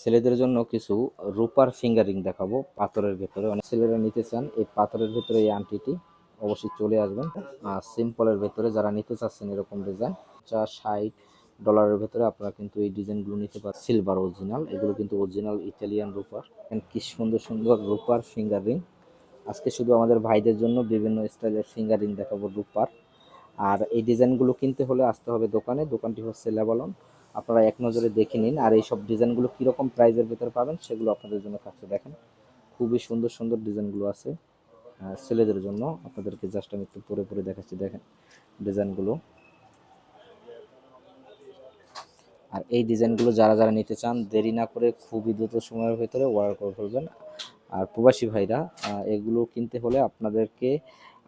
ছেলেদের জন্য কিছু রূপার ফিঙ্গারিং দেখাবো পাথরের ভেতরে। অনেক ছেলেরা নিতে চান এই পাথরের ভেতরে এই আংটিটি, অবশ্যই চলে আসবেন। সিম্পলের ভেতরে যারা নিতে চাচ্ছেন এরকম ডিজাইন, $60 ভেতরে আপনারা কিন্তু এই ডিজাইনগুলো নিতে পারেন। সিলভার অরিজিনাল, এগুলো কিন্তু অরিজিনাল ইটালিয়ান রূপার। কি সুন্দর সুন্দর রূপার ফিঙ্গারিং। আজকে শুধু আমাদের ভাইদের জন্য বিভিন্ন স্টাইলের ফিঙ্গারিং দেখাবো রূপার। আর এই ডিজাইনগুলো কিনতে হলে আসতে হবে দোকানে। দোকানটি হচ্ছে লেবালন। আপনারা এক নজরে দেখে নিন। আর এই সব ডিজাইনগুলো কীরকম প্রাইজের ভেতরে পাবেন সেগুলো আপনাদের জন্য কাছে দেখেন। খুবই সুন্দর সুন্দর ডিজাইনগুলো আছে ছেলেদের জন্য। আপনাদেরকে জাস্ট আমি একটু পরে পরে দেখাচ্ছি, দেখেন ডিজাইনগুলো। আর এই ডিজাইনগুলো যারা যারা নিতে চান দেরি না করে খুবই দ্রুত সময়ের ভেতরে অর্ডার করে ফেলবেন। আর প্রবাসী ভাইরা এগুলো কিনতে হলে আপনাদেরকে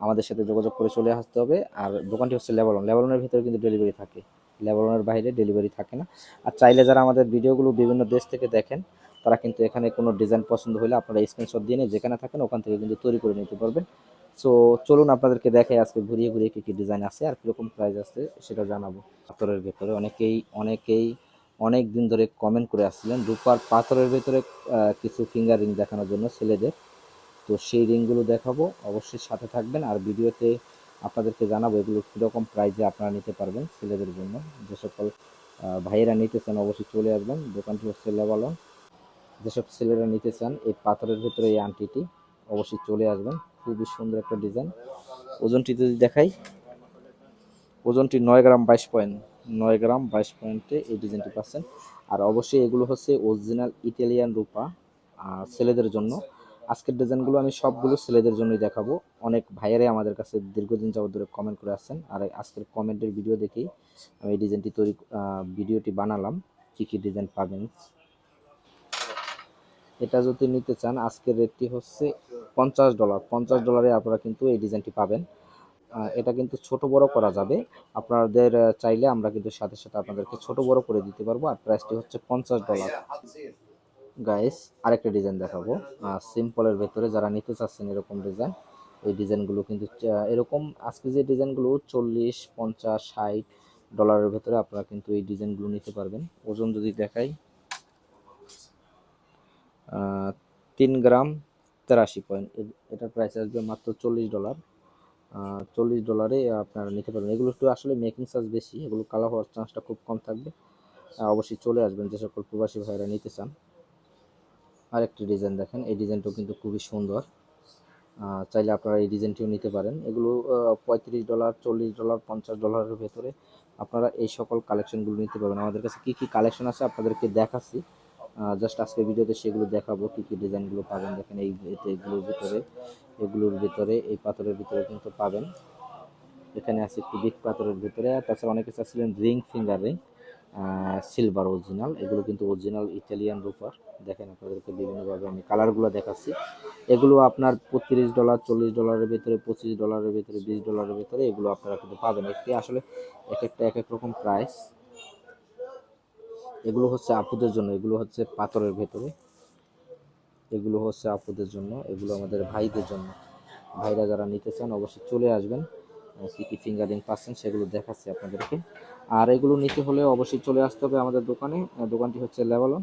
আমাদের সাথে যোগাযোগ করে চলে আসতে হবে। আর দোকানটি হচ্ছে লেবালন। লেবালনের ভিতরে কিন্তু ডেলিভারি থাকে, লেবালনের বাইরে ডেলিভারি থাকে না। আর চাইলে যারা আমাদের ভিডিওগুলো বিভিন্ন দেশ থেকে দেখেন তারা কিন্তু এখানে কোনো ডিজাইন পছন্দ হলে আপনারা স্ক্রিনশট দিয়ে নিয়ে যেখানে থাকেন ওখান থেকে কিন্তু তৈরি করে নিতে পারবেন। সো চলুন আপনাদেরকে দেখাই আজকে ঘুরিয়ে ঘুরিয়ে কী কী ডিজাইন আছে আর কীরকম প্রাইস আছে সেটা জানাবো। পাথরের ভেতরে অনেকেই অনেক দিন ধরে কমেন্ট করে আসছিলেন রূপার পাথরের ভেতরে কিছু ফিঙ্গার রিং দেখানোর জন্য ছেলেদের। তো সেই রিংগুলো দেখাবো, অবশ্যই সাথে থাকবেন। আর ভিডিওতে আপনাদেরকে জানাবো এগুলো কীরকম প্রাইজে আপনারা নিতে পারবেন ছেলেদের জন্য। যে সকল ভাইয়েরা নিতে চান অবশ্যই চলে আসবেন। দোকানটি হচ্ছে লেবালন। যেসব ছেলেরা নিতে চান এই পাথরের ভেতরে এই আংটিটি, অবশ্যই চলে আসবেন। খুবই সুন্দর একটা ডিজাইন। ওজনটি যদি দেখাই, ওজনটি 9 গ্রাম 22 পয়েন্ট, 9 গ্রাম 22 পয়েন্টে এই ডিজাইনটি পাচ্ছেন। আর অবশ্যই এগুলো হচ্ছে অরিজিনাল ইটালিয়ান রূপা ছেলেদের জন্য। আজকের ডিজাইনগুলো আমি সবগুলো ছেলেদের জন্যই দেখাবো। অনেক ভাইয়েরাই আমাদের কাছে দীর্ঘদিন যাবত ধরে কমেন্ট করে আসছেন। আর আজকের কমেন্টের ভিডিও দেখেই আমি এই ডিজাইনটি ভিডিওটি বানালাম। কী কী ডিজাইন পাবেন এটা যদি নিতে চান আজকের রেটটি হচ্ছে $50। $50 আপনারা কিন্তু এই ডিজাইনটি পাবেন। এটা কিন্তু ছোট বড় করা যাবে। আপনাদের চাইলে আমরা কিন্তু সাথে সাথে আপনাদেরকে ছোট বড় করে দিতে পারবো। আর প্রাইসটি হচ্ছে $50। গাইস আরেকটা ডিজাইন দেখাবো সিম্পলের ভেতরে, যারা নিতে চাচ্ছেন এরকম ডিজাইন। এই ডিজাইনগুলো কিন্তু এরকম আজকে যে ডিজাইনগুলো $40, $50, $60 ভেতরে আপনারা কিন্তু এই ডিজাইনগুলো নিতে পারবেন। ওজন যদি দেখাই 3 গ্রাম 83 পয়েন্ট, এটার প্রাইস আসবে মাত্র $40। $40 আপনারা নিতে পারবেন। এগুলো একটু আসলে মেকিং চার্জ বেশি, এগুলো কালার হওয়ার চান্সটা খুব কম থাকবে। অবশ্যই চলে আসবেন যে সকল প্রবাসী ভাইরা নিতে চান। আরেকটি ডিজাইন দেখেন, এই ডিজাইনটাও কিন্তু খুবই সুন্দর। চাইলে আপনারা এই ডিজাইনটিও নিতে পারেন। এগুলো $35, $40, $50 ভেতরে আপনারা এই সকল কালেকশনগুলো নিতে পারবেন। আমাদের কাছে কী কী কালেকশন আছে আপনাদেরকে দেখাচ্ছি। জাস্ট আজকে ভিডিওতে সেগুলো দেখাবো কী কী ডিজাইনগুলো পাবেন। দেখেন এগুলোর ভিতরে এই পাথরের ভিতরে কিন্তু পাবেন। এখানে আছে একটি বিগ পাথরের ভিতরে। তাছাড়া অনেকে চাচ্ছিলেন ring finger ring silver original, এগুলো কিন্তু অরিজিনাল ইটালিয়ান রূপার। দেখেন আপনাদেরকে বিভিন্নভাবে আমি কালারগুলো দেখাচ্ছি। এগুলো আপনার $35, $40 ভিতরে, $25 ভিতরে, $20 ভিতরে এগুলো আপনারা কিন্তু পাবেন। একটি আসলে এক একটা এক এক রকম প্রাইস। এগুলো হচ্ছে আপুদের জন্য, এগুলো হচ্ছে পাথরের ভেতরে, এগুলো হচ্ছে আপুদের জন্য, এগুলো আমাদের ভাইদের জন্য। ভাইরা যারা নিতে চান অবশ্যই চলে আসবেন। কী কী ফিঙ্গারিং পাচ্ছেন সেগুলো দেখাচ্ছি আপনাদেরকে। আর এগুলো নিতে হলে অবশ্যই চলে আসতে হবে আমাদের দোকানে। দোকানটি হচ্ছে লেবালন।